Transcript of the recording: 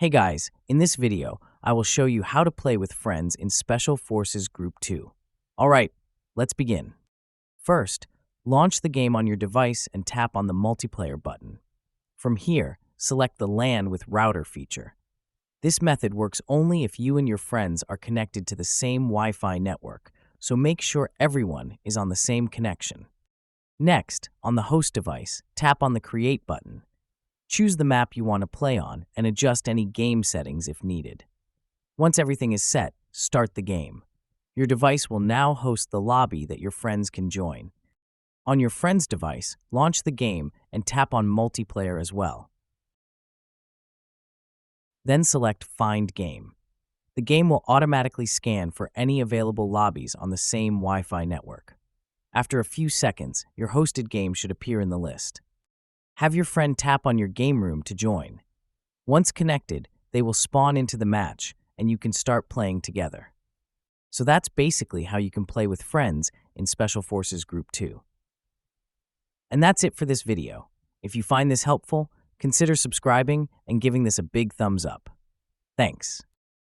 Hey guys, in this video, I will show you how to play with friends in Special Forces Group 2. Alright, let's begin. First, launch the game on your device and tap on the multiplayer button. From here, select the LAN with router feature. This method works only if you and your friends are connected to the same Wi-Fi network, so make sure everyone is on the same connection. Next, on the host device, tap on the Create button. Choose the map you want to play on and adjust any game settings if needed. Once everything is set, start the game. Your device will now host the lobby that your friends can join. On your friend's device, launch the game and tap on multiplayer as well. Then select Find Game. The game will automatically scan for any available lobbies on the same Wi-Fi network. After a few seconds, your hosted game should appear in the list. Have your friend tap on your game room to join. Once connected, they will spawn into the match, and you can start playing together. So that's basically how you can play with friends in Special Forces Group 2. And that's it for this video. If you find this helpful, consider subscribing and giving this a big thumbs up. Thanks.